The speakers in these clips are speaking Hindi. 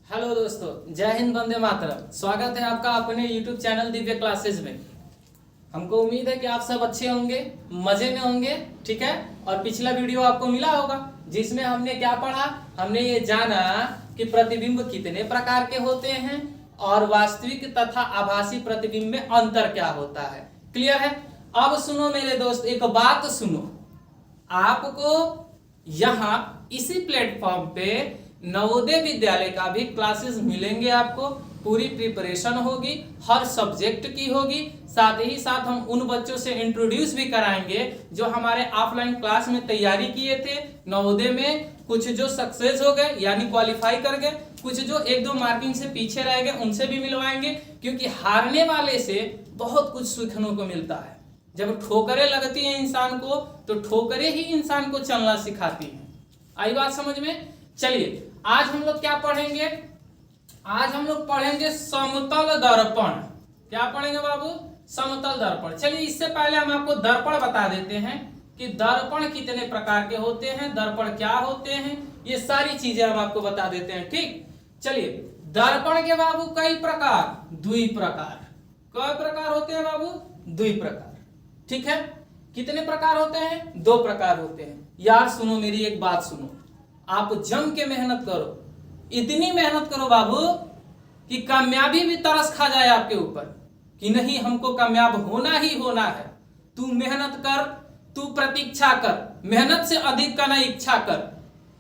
हेलो दोस्तों, जय हिंद, वंदे मातरम। स्वागत है आपका अपने YouTube चैनल दिव्य क्लासेस में। हमको उम्मीद है कि आप सब अच्छे होंगे, मजे में होंगे, ठीक है। और पिछला वीडियो आपको मिला होगा जिसमें हमने क्या पढ़ा, हमने ये जाना कि प्रतिबिंब कितने प्रकार के होते हैं और वास्तविक तथा आभासी प्रतिबिंब में अंतर क्या होता है। क्लियर है। अब सुनो मेरे दोस्त, एक बात सुनो, आपको यहाँ इसी प्लेटफॉर्म पे नवोदय विद्यालय का भी क्लासेस मिलेंगे। आपको पूरी प्रिपरेशन होगी, हर सब्जेक्ट की होगी। साथ ही साथ हम उन बच्चों से इंट्रोड्यूस भी कराएंगे जो हमारे ऑफलाइन क्लास में तैयारी किए थे नवोदय में। कुछ जो सक्सेस हो गए यानी क्वालिफाई कर गए, कुछ जो एक दो मार्किंग से पीछे रह गए उनसे भी मिलवाएंगे। क्योंकि हारने वाले से बहुत कुछ सीखने को मिलता है। जब ठोकरें लगती हैं इंसान को तो ठोकरें ही इंसान को चलना सिखाती हैं। आई बात समझ में। चलिए आज हम लोग क्या पढ़ेंगे, आज हम लोग पढ़ेंगे समतल दर्पण। क्या पढ़ेंगे बाबू? समतल दर्पण। चलिए इससे पहले हम आपको दर्पण बता देते हैं कि दर्पण कितने प्रकार के होते हैं, दर्पण क्या होते हैं, ये सारी चीजें हम आपको बता देते हैं। ठीक, चलिए दर्पण के बाबू कई प्रकार, द्वि प्रकार। कई प्रकार होते हैं बाबू? द्वि प्रकार। ठीक है। कितने प्रकार होते हैं? दो प्रकार होते हैं। यार सुनो, मेरी एक बात सुनो, आप जम के मेहनत करो, इतनी मेहनत करो बाबू कि कामयाबी भी तरस खा जाए आपके ऊपर कि नहीं हमको कामयाब होना ही होना है। तू मेहनत कर, तू प्रतीक्षा कर, मेहनत से अधिक का ना इच्छा कर।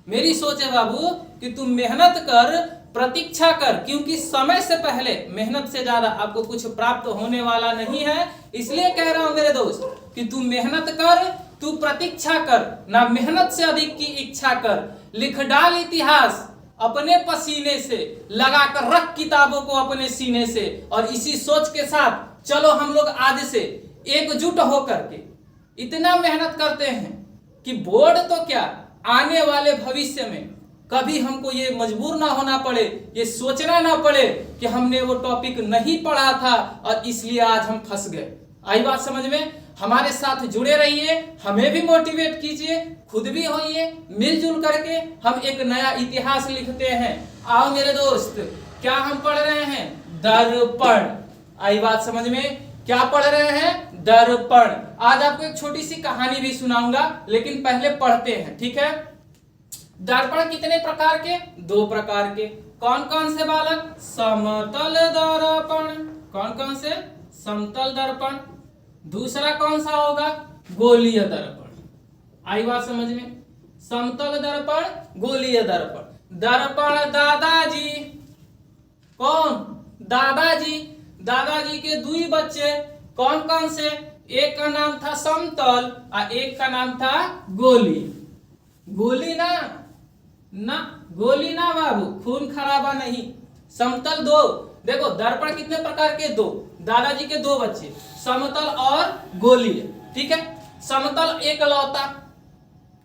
मेरी सोच है बाबू कि तू मेहनत कर, प्रतीक्षा कर, क्योंकि समय से पहले मेहनत से ज्यादा आपको कुछ प्राप्त होने वाला नहीं है। इसलिए कह रहा हूं मेरे दोस्त कि तू मेहनत कर, तू प्रतीक्षा कर, ना मेहनत से अधिक की इच्छा कर। लिख डाल इतिहास अपने पसीने से, लगा कर रख किताबों को अपने सीने से। और इसी सोच के साथ चलो हम लोग आज से एकजुट होकर के इतना मेहनत करते हैं कि बोर्ड तो क्या, आने वाले भविष्य में कभी हमको ये मजबूर ना होना पड़े, ये सोचना ना पड़े कि हमने वो टॉपिक नहीं पढ़ा था और इसलिए आज हम फंस गए। आई बात समझ में। हमारे साथ जुड़े रहिए, हमें भी मोटिवेट कीजिए, खुद भी होइए, मिलजुल करके हम एक नया इतिहास लिखते हैं। आओ मेरे दोस्त, क्या हम पढ़ रहे हैं? दर्पण। आई बात समझ में। क्या पढ़ रहे हैं? दर्पण। आज आपको एक छोटी सी कहानी भी सुनाऊंगा, लेकिन पहले पढ़ते हैं, ठीक है। दर्पण कितने प्रकार के? दो प्रकार के। कौन कौन से बालक? समतल दर्पण। कौन कौन से? समतल दर्पण। दूसरा कौन सा होगा? गोलीय दर्पण। आई बात समझ में। समतल दर्पण, गोलीय दर्पण। दर्पण दादाजी। कौन? दादाजी। दादाजी के दुई बच्चे कौन कौन से? एक का नाम था समतल और एक का नाम था गोली। गोली ना, गोली ना बाबू, खून खराबा नहीं। समतल दो। देखो दर्पण कितने प्रकार के? दो। दादाजी के दो बच्चे, समतल और गोलीय। ठीक है। समतल एकलौता,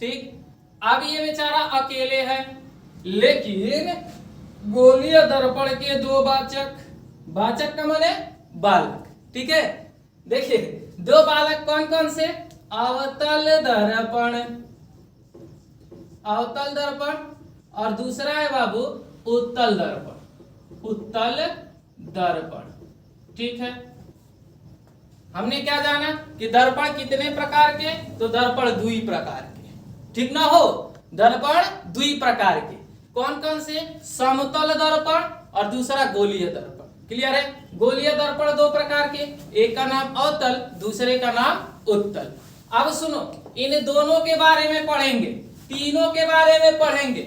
ठीक। अब ये बेचारा अकेले है, लेकिन गोलीय दर्पण के दो वाचक, वाचक का माने बालक। ठीक है। देखिए दो बालक कौन कौन से? अवतल दर्पण, अवतल दर्पण, और दूसरा है बाबू उत्तल दर्पण, उत्तल दर्पण। ठीक है। हमने क्या जाना कि दर्पण कितने प्रकार के? तो दर्पण द्वि प्रकार के। ठीक ना हो? दर्पण द्वि प्रकार के। कौन कौन से? समतल दर्पण और दूसरा गोलीय दर्पण। क्लियर है। गोलीय दर्पण दो प्रकार के, एक का नाम अवतल, दूसरे का नाम उत्तल। अब सुनो, इन दोनों के बारे में पढ़ेंगे, तीनों के बारे में पढ़ेंगे।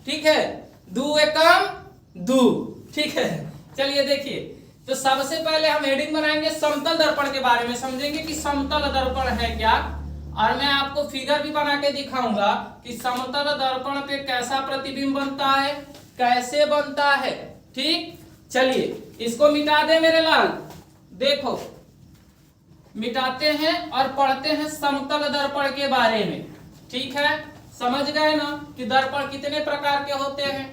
ठीक है। दू एकम दू। ठीक है। चलिए देखिए, तो सबसे पहले हम हेडिंग बनाएंगे समतल दर्पण के बारे में, समझेंगे कि समतल दर्पण है क्या। और मैं आपको फिगर भी बना के दिखाऊंगा कि समतल दर्पण पे कैसा प्रतिबिंब बनता है, कैसे बनता है। ठीक। चलिए इसको मिटा दे मेरे लाल। देखो मिटाते हैं और पढ़ते हैं समतल दर्पण के बारे में। ठीक है। समझ गए ना कि दर्पण कितने प्रकार के होते हैं।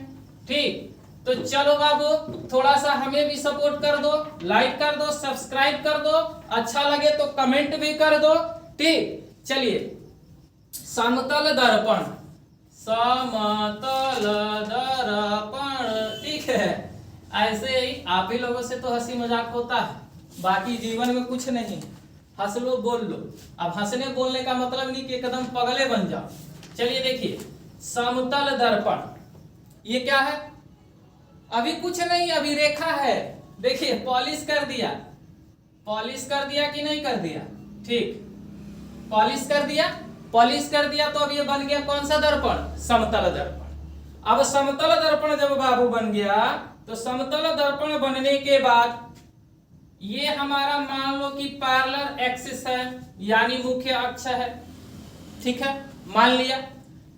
ठीक। तो चलो बाबू, थोड़ा सा हमें भी सपोर्ट कर दो, लाइक कर दो, सब्सक्राइब कर दो, अच्छा लगे तो कमेंट भी कर दो। ठीक। चलिए समतल दर्पण, समतल दर्पण। ठीक है। ऐसे ही आप ही लोगों से तो हंसी मजाक होता है, बाकी जीवन में कुछ नहीं। हंस लो बोल लो। अब हंसने बोलने का मतलब नहीं कि एकदम पगले बन जाओ। चलिए देखिए, समतल दर्पण ये क्या है? अभी कुछ नहीं, अभी रेखा है। देखिए पॉलिश कर दिया, पॉलिश कर दिया कि नहीं कर दिया? ठीक, पॉलिश कर दिया, पॉलिश कर दिया तो अब ये बन गया कौन सा दर्पण? समतल दर्पण। अब समतल दर्पण जब बाबू बन गया तो समतल दर्पण बनने के बाद ये हमारा मान लो कि पैरेलल एक्सिस है, यानी मुख्य अक्ष है। ठीक है, मान लिया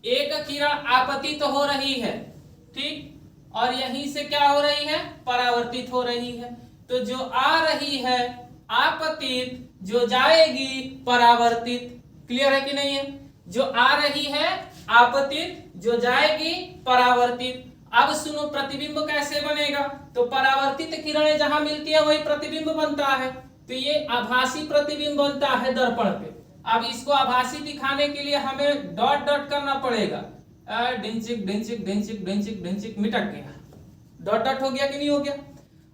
एक किरण आपतित हो रही है, ठीक, और यहीं से क्या हो रही है? परावर्तित हो रही है। तो जो आ रही है आपतित, जो जाएगी परावर्तित। क्लियर है कि नहीं है? जो आ रही है आपतित, जो जाएगी परावर्तित। अब सुनो प्रतिबिंब कैसे बनेगा? तो परावर्तित किरणें जहां मिलती है वही प्रतिबिंब बनता है, तो ये आभासी प्रतिबिंब बनता है दर्पण पे। अब इसको आभासी दिखाने के लिए हमें डॉट डॉट करना पड़ेगा। डिंचिक डिंचिक डिंचिक डिंचिक डिंचिक, मिटक गया। डॉट डॉट हो गया कि नहीं हो गया?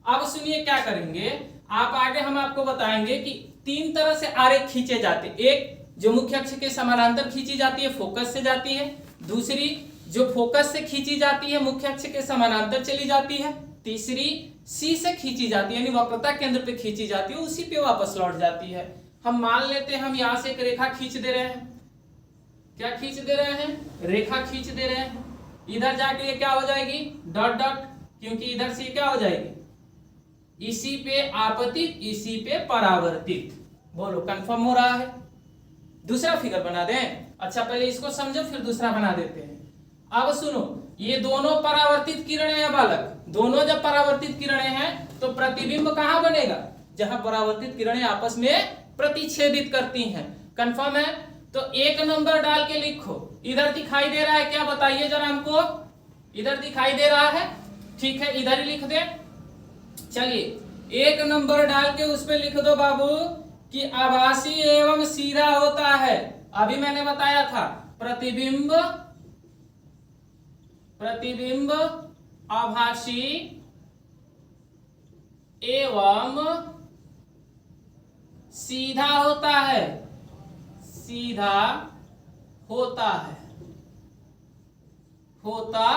अब सुनिए क्या करेंगे, आप आगे हम आपको बताएंगे कि तीन तरह से आरेख खींचे जाते हैं। एक जो मुख्य अक्ष के समानांतर खींची जाती है, फोकस से जाती है। दूसरी जो फोकस से खींची जाती है, मुख्य अक्ष के समानांतर चली जाती है। तीसरी सी से खींची जाती है, यानी वक्रता केंद्र पे खींची जाती है, उसी पे वापस लौट जाती है। हम मान लेते हैं हम यहां से एक रेखा खींच दे रहे हैं। क्या खींच दे रहे हैं? रेखा खींच दे रहे हैं। इधर जाके ये क्या हो जाएगी? डॉट डॉट, क्योंकि इधर से क्या हो जाएगी? इसी पे आपतित, इसी पे परावर्तित। बोलो कंफर्म हो रहा है? दूसरा फिगर बना दें? अच्छा पहले इसको समझो फिर दूसरा बना देते हैं। अब सुनो, ये दोनों परावर्तित किरणें हैं बालक, दोनों जब परावर्तित किरणें हैं तो प्रतिबिंब कहां बनेगा? जहां परावर्तित किरणें आपस में प्रतिच्छेदित करती हैं। कंफर्म है? तो एक नंबर डाल के लिखो। इधर दिखाई दे रहा है क्या? बताइए जरा हमको। इधर दिखाई दे रहा है? ठीक है, इधर ही लिख दे। चलिए एक नंबर डाल के उस पे लिख दो बाबू कि आभासी एवं सीधा होता है। अभी मैंने बताया था प्रतिबिंब, प्रतिबिंब आभासी एवं सीधा होता है, सीधा होता है, होता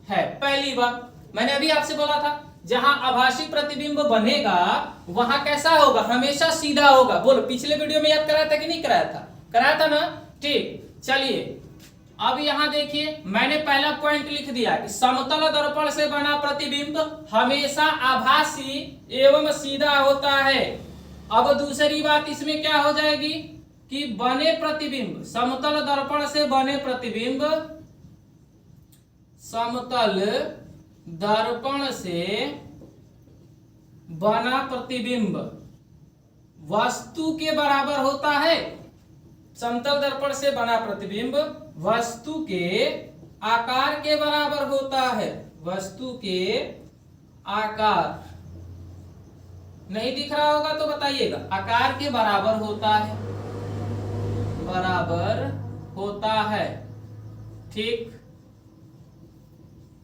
है। पहली बात मैंने अभी आपसे बोला था, जहां आभासी प्रतिबिंब बनेगा वहां कैसा होगा? हमेशा सीधा होगा। बोलो पिछले वीडियो में याद कराया था कि नहीं कराया था? कराया था ना? ठीक, चलिए अब यहां देखिए, मैंने पहला पॉइंट लिख दिया कि समतल दर्पण से बना प्रतिबिंब हमेशा आभासी एवं सीधा होता है। अब दूसरी बात इसमें क्या हो जाएगी कि बने प्रतिबिंब, समतल दर्पण से बने प्रतिबिंब, समतल दर्पण से बना प्रतिबिंब वस्तु के बराबर होता है। समतल दर्पण से बना प्रतिबिंब वस्तु के आकार के बराबर होता है। वस्तु के आकार, नहीं दिख रहा होगा तो बताइएगा, आकार के बराबर होता है, बराबर होता है। ठीक,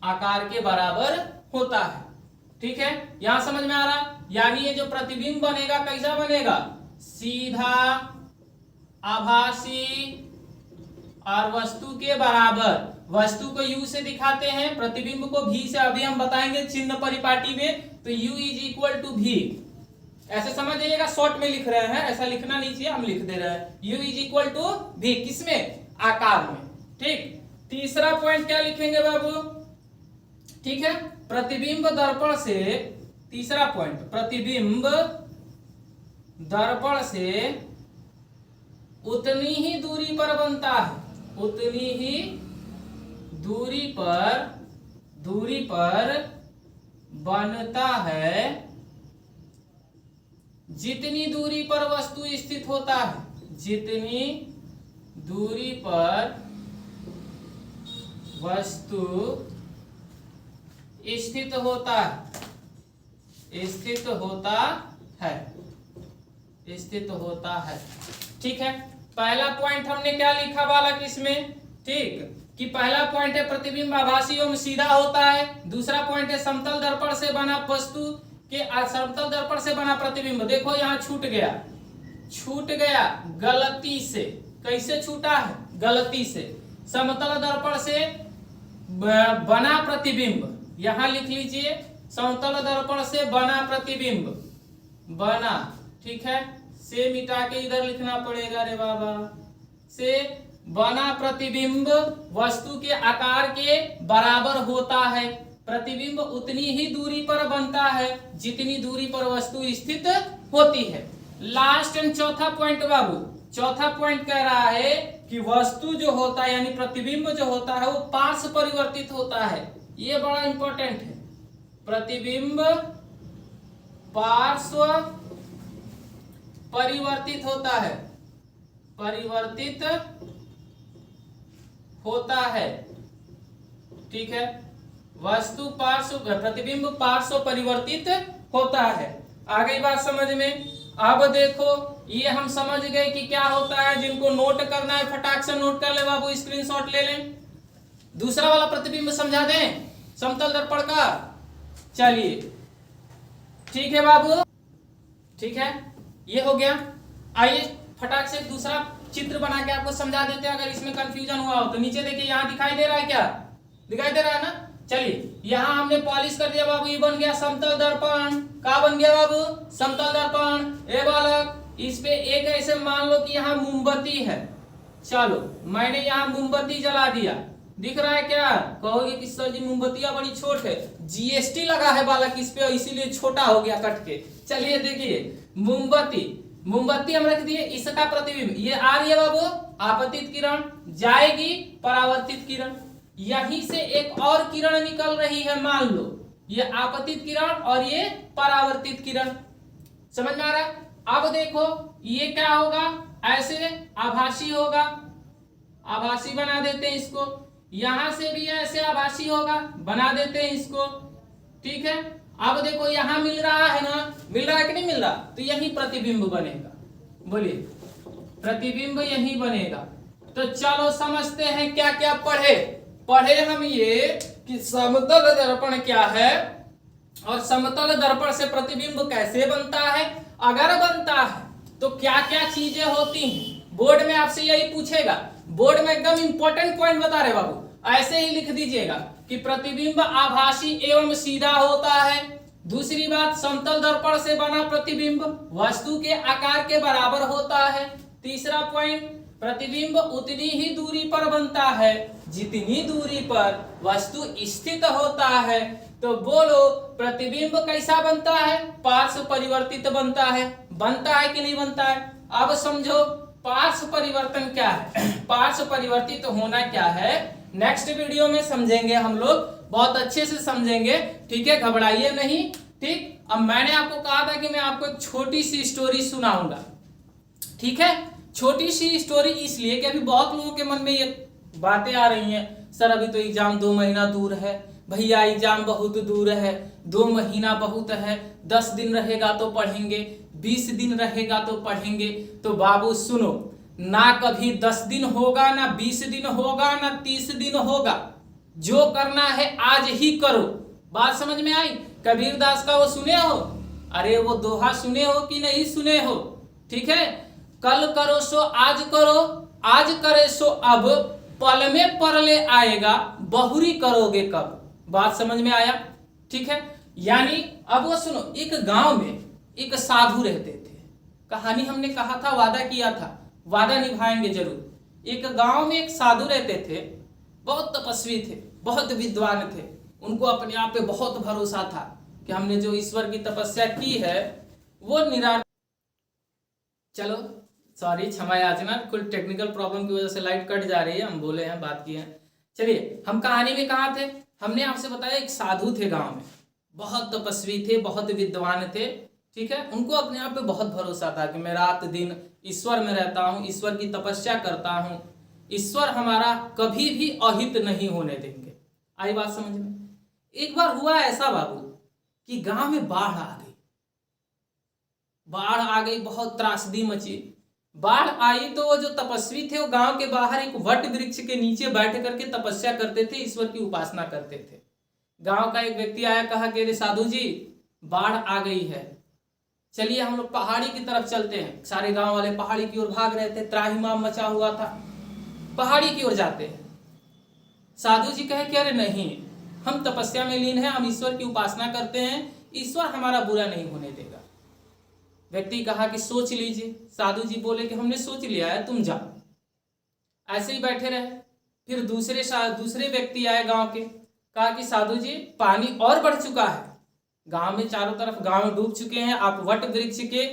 आकार के बराबर होता है। ठीक है, यहां समझ में आ रहा? यानी ये जो प्रतिबिंब बनेगा कैसा बनेगा? सीधा, आभासी और वस्तु के बराबर। वस्तु को U से दिखाते हैं, प्रतिबिंब को V से। अभी हम बताएंगे चिन्ह परिपाटी में, तो U is equal to V। ऐसे समझ जाइएगा, शॉर्ट में लिख रहे हैं, ऐसा लिखना नहीं चाहिए, हम लिख दे रहे हैं U is equal to V। किसमें? आकार में। ठीक, तीसरा पॉइंट क्या लिखेंगे बाबू? ठीक है, प्रतिबिंब दर्पण से, तीसरा पॉइंट, प्रतिबिंब दर्पण से उतनी ही दूरी पर बनता है, उतनी ही दूरी पर बनता है जितनी दूरी पर वस्तु स्थित होता है। जितनी दूरी पर वस्तु स्थित होता है, स्थित होता है, स्थित होता है। ठीक है, पहला पॉइंट हमने क्या लिखा बालक इसमें? ठीक, कि पहला पॉइंट है प्रतिबिंब आभासी एवं सीधा होता है, दूसरा पॉइंट है समतल दर्पण से बना वस्तु के समतल दर्पण से बना प्रतिबिंब। देखो यहाँ छूट गया गलती से। कैसे छूटा है? गलती से। समतल दर्पण से बना प्रतिबिंब, यहां लिख लीजिए समतल दर्पण से बना प्रतिबिंब, बना, ठीक है, से मिटा के इधर लिखना पड़ेगा रे बाबा। से बना प्रतिबिंब वस्तु के आकार के बराबर होता है। प्रतिबिंब उतनी ही दूरी पर बनता है जितनी दूरी पर वस्तु स्थित होती है। लास्ट एंड चौथा पॉइंट बाबू, चौथा पॉइंट कह रहा है कि वस्तु जो होता है यानी प्रतिबिंब जो होता है वो पार्श्व परिवर्तित होता है। ये बड़ा इंपॉर्टेंट है। प्रतिबिंब पार्श्व परिवर्तित होता है, परिवर्तित होता है, ठीक है। वस्तु पार्श्व, प्रतिबिंब पार्श्व परिवर्तित होता है। आ गई बात समझ में? अब देखो ये हम समझ गए कि क्या होता है। जिनको नोट करना है फटाक से नोट कर ले बाबू, स्क्रीनशॉट ले लें। दूसरा वाला प्रतिबिंब समझा दें समतल दर्पण का। चलिए ठीक है बाबू, ठीक है, ये हो गया। आइए फटाक से दूसरा चित्र बना के आपको समझा देते हैं, अगर इसमें कंफ्यूजन हुआ हो तो। नीचे देखिए यहाँ दिखाई दे रहा है, क्या दिखाई दे रहा है ना? चलिए यहाँ हमने पॉलिश कर दिया बाबू, ये बन गया समतल दर्पण। क्या बन गया बाबू? समतल दर्पण। ए बालक, इस पे एक ऐसे मान लो कि यहाँ मोमबत्ती है। चलो मैंने यहाँ मोमबत्ती जला दिया, दिख रहा है क्या? कहोगे कि सर जी मोमबत्तियां बड़ी छोट है। जीएसटी लगा है बालक इस पे, इसीलिए छोटा हो गया कट के। चलिए देखिए मोमबत्ती हम रख दिए, इसका प्रतिबिंब ये आ रही है बाबू आपतित किरण, जाएगी परावर्तित किरण। यहीं से एक और किरण निकल रही है, मान लो ये आपतित किरण और ये परावर्तित किरण। समझ में आ रहा है? अब देखो ये क्या होगा, ऐसे आभासी होगा, आभासी बना देते हैं इसको। यहां से भी ऐसे आभासी होगा, बना देते हैं इसको, ठीक है। अब देखो यहां मिल रहा है ना, मिल रहा है कि नहीं मिल रहा? तो यही प्रतिबिंब बनेगा। बोलिए, प्रतिबिंब यही बनेगा। तो चलो समझते हैं क्या क्या पढ़े हम ये कि समतल दर्पण क्या है और समतल दर्पण से प्रतिबिंब कैसे बनता है। अगर बनता है तो क्या क्या चीजें होती हैं। बोर्ड में आपसे यही पूछेगा, बोर्ड में एकदम इंपॉर्टेंट पॉइंट बता रहे बाबू, ऐसे ही लिख दीजिएगा कि प्रतिबिंब आभासी एवं सीधा होता है। दूसरी बात, समतल दर्पण से बना प्रतिबिंब वस्तु के आकार के बराबर होता है। तीसरा पॉइंट, प्रतिबिंब उतनी ही दूरी पर बनता है जितनी दूरी पर वस्तु स्थित होता है। तो बोलो प्रतिबिंब कैसा बनता है? पार्श्व परिवर्तित बनता है। बनता है कि नहीं बनता है? अब समझो पार्श्व परिवर्तन क्या है, पार्श्व परिवर्तित होना क्या है, नेक्स्ट वीडियो में समझेंगे हम लोग, बहुत अच्छे से समझेंगे, ठीक है, घबराइए नहीं, ठीक। अब मैंने आपको कहा था कि मैं आपको एक छोटी सी स्टोरी सुनाऊंगा, ठीक है। छोटी सी स्टोरी इसलिए कि अभी बहुत लोगों के मन में ये बातें आ रही हैं, सर अभी तो एग्जाम 2 महीना दूर है, भैया एग्जाम बहुत दूर है, 2 महीना बहुत है, 10 दिन रहेगा तो पढ़ेंगे, 20 दिन रहेगा तो पढ़ेंगे। तो बाबू सुनो, ना कभी 10 दिन होगा, ना 20 दिन होगा, ना 30 दिन होगा। जो करना है आज ही करो। बात समझ में आई? कबीर दास का वो सुने हो? अरे वो दोहा सुने हो कि नहीं सुने हो? ठीक है, कल करो सो आज करो, आज करे सो अब, पल में परले आएगा, बहुरी करोगे कब। बात समझ में आया? ठीक है। यानी अब वो सुनो, एक गांव में एक साधु रहते थे। कहानी हमने कहा था, वादा किया था, वादा निभाएंगे जरूर। एक गांव में एक साधु रहते थे, बहुत तपस्वी थे, बहुत विद्वान थे। उनको अपने आप पे बहुत भरोसा था कि हमने जो ईश्वर की तपस्या की है वो निराश। चलो सॉरी, क्षमा याचना, कुछ टेक्निकल प्रॉब्लम की वजह से लाइट कट जा रही है, हम बोले हैं, बात किए हैं। चलिए हम कहानी में कहाँ थे? हमने आपसे बताया एक साधु थे गांव में, बहुत तपस्वी थे, बहुत विद्वान थे, ठीक है। उनको अपने आप पे बहुत भरोसा था कि मैं रात दिन ईश्वर में रहता हूँ, ईश्वर की तपस्या करता हूँ, ईश्वर हमारा कभी भी अहित नहीं होने देंगे। आई बात समझ में? एक बार हुआ ऐसा बाबू कि गांव में बाढ़ आ गई, बाढ़ आ गई, बहुत त्रासदी मची। बाढ़ आई तो वो जो तपस्वी थे वो गांव के बाहर एक वट वृक्ष के नीचे बैठ करके तपस्या करते थे, ईश्वर की उपासना करते थे। गांव का एक व्यक्ति आया, कहा कि अरे साधु जी बाढ़ आ गई है, चलिए हम लोग पहाड़ी की तरफ चलते हैं। सारे गांव वाले पहाड़ी की ओर भाग रहे थे, त्राहिमाम मचा हुआ था, पहाड़ी की ओर जाते हैं। साधु जी कहे कि अरे नहीं, हम तपस्या में लीन हैं, हम ईश्वर की उपासना करते हैं, ईश्वर हमारा बुरा नहीं होने देगा। व्यक्ति कहा कि सोच लीजिए। साधु जी बोले कि हमने सोच लिया है, तुम जाओ। ऐसे ही बैठे रहे। फिर दूसरे व्यक्ति आए गांव के, कहा कि साधु जी पानी और बढ़ चुका है, गांव में चारों तरफ गांव डूब चुके हैं, आप वट वृक्ष के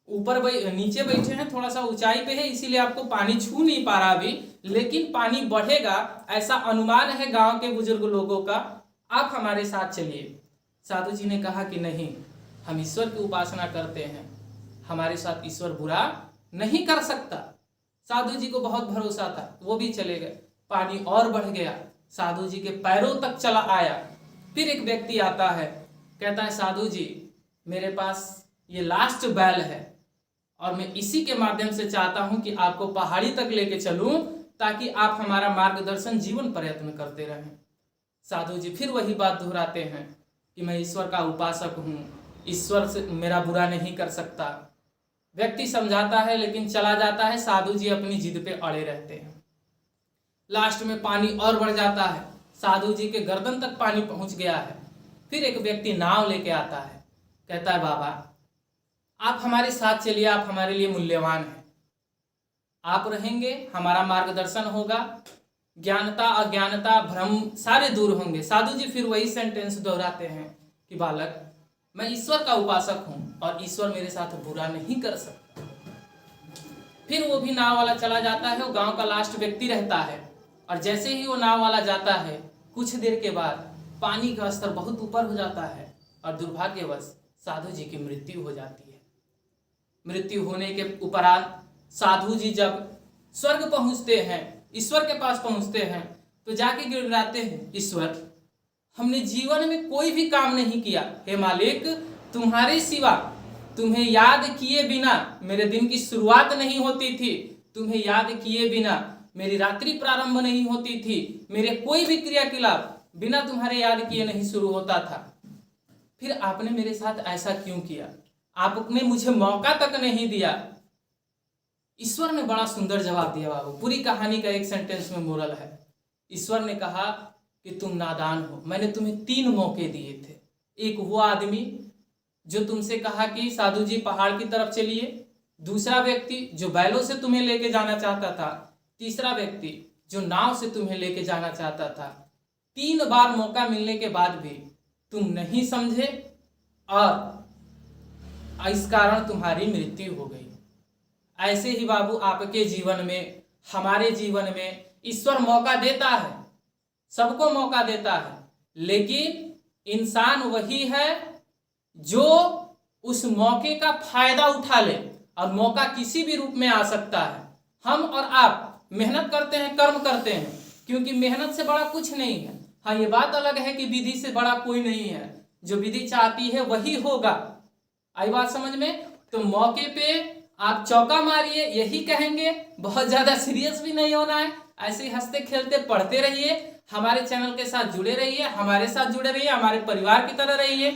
ऊपर नीचे बैठे हैं, थोड़ा सा ऊंचाई पे है, इसीलिए आपको पानी छू नहीं पा रहा अभी, लेकिन पानी बढ़ेगा ऐसा अनुमान है गांव के बुजुर्ग लोगों का, आप हमारे साथ चलिए। साधु जी ने कहा कि नहीं, हम ईश्वर की उपासना करते हैं, हमारे साथ ईश्वर बुरा नहीं कर सकता। साधु जी को बहुत भरोसा था, वो भी चले गए। पानी और बढ़ गया, साधु जी के पैरों तक चला आया। फिर एक व्यक्ति आता है, कहता है साधु जी मेरे पास ये लास्ट बैल है और मैं इसी के माध्यम से चाहता हूं कि आपको पहाड़ी तक लेके चलूं, ताकि आप हमारा मार्गदर्शन जीवन प्रयत्न करते रहें। साधु जी फिर वही बात दोहराते हैं कि मैं ईश्वर का उपासक हूं, ईश्वर से मेरा बुरा नहीं कर सकता। व्यक्ति समझाता है लेकिन चला जाता है, साधु जी अपनी जिद पे अड़े रहते हैं। लास्ट में पानी और बढ़ जाता है, साधु जी के गर्दन तक पानी पहुंच गया है। फिर एक व्यक्ति नाव लेके आता है, कहता है बाबा आप हमारे साथ चलिए, आप हमारे लिए मूल्यवान हैं, आप रहेंगे हमारा मार्गदर्शन होगा, ज्ञानता अज्ञानता भ्रम सारे दूर होंगे। साधु जी फिर वही सेंटेंस दोहराते हैं कि बालक मैं ईश्वर का उपासक हूं और ईश्वर मेरे साथ बुरा नहीं कर सकता। फिर वो भी नाव वाला चला जाता है, वो गांव का लास्ट व्यक्ति रहता है, और जैसे ही वो नाव वाला जाता है कुछ देर के बाद पानी का स्तर बहुत ऊपर हो जाता है और दुर्भाग्यवश साधु जी की मृत्यु हो जाती है। मृत्यु होने के उपरांत साधु जी जब स्वर्ग पहुंचते हैं, ईश्वर के पास पहुंचते हैं, तो जाके गिड़गिड़ाते हैं, ईश्वर हमने जीवन में कोई भी काम नहीं किया, हे मालिक तुम्हारे सिवा, तुम्हें याद किए बिना मेरे दिन की शुरुआत नहीं होती थी, तुम्हें याद किए बिना मेरी रात्रि प्रारंभ नहीं होती थी, मेरे कोई भी क्रियाकलाप बिना तुम्हारे याद किए नहीं शुरू होता था। फिर आपने मेरे साथ ऐसा क्यों किया? आपने मुझे मौका तक नहीं दिया। ईश्वर ने बड़ा सुंदर जवाब दिया बाबू। पूरी कहानी का एक सेंटेंस में मोरल है। ईश्वर ने कहा कि तुम नादान हो, मैंने तुम्हें 3 मौके दिए थे। एक वो आदमी जो तुमसे कहा कि साधु जी पहाड़ की तरफ चलिए, दूसरा व्यक्ति जो बैलों से तुम्हें लेके जाना चाहता था, तीसरा व्यक्ति जो नाव से तुम्हें लेके जाना चाहता था। 3 बार मौका मिलने के बाद भी तुम नहीं समझे और इस कारण तुम्हारी मृत्यु हो गई। ऐसे ही बाबू आपके जीवन में, हमारे जीवन में ईश्वर मौका देता है, सबको मौका देता है, लेकिन इंसान वही है जो उस मौके का फायदा उठा ले। और मौका किसी भी रूप में आ सकता है। हम और आप मेहनत करते हैं, कर्म करते हैं, क्योंकि मेहनत से बड़ा कुछ नहीं है। हाँ, ये बात अलग है कि विधि से बड़ा कोई नहीं है, जो विधि चाहती है वही होगा। आई बात समझ में? तो मौके पे आप चौका मारिए, यही कहेंगे। बहुत ज्यादा सीरियस भी नहीं होना है, ऐसे ही हंसते खेलते पढ़ते रहिए। हमारे चैनल के साथ जुड़े रहिए, हमारे साथ जुड़े रहिए, हमारे परिवार की तरह रहिए।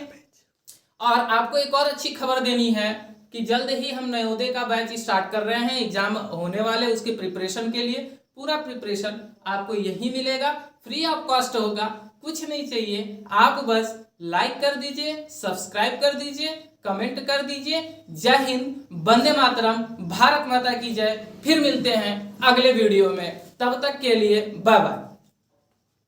और आपको एक और अच्छी खबर देनी है कि जल्द ही हम नवोदय का बैच स्टार्ट कर रहे हैं। एग्जाम होने वाले, उसके प्रिपरेशन के लिए पूरा प्रिपरेशन आपको यही मिलेगा, फ्री ऑफ कॉस्ट होगा, कुछ नहीं चाहिए। आप बस लाइक कर दीजिए, सब्सक्राइब कर दीजिए, कमेंट कर दीजिए। जय हिंद, वंदे मातरम, भारत माता की जय। फिर मिलते हैं अगले वीडियो में, तब तक के लिए बाय बाय।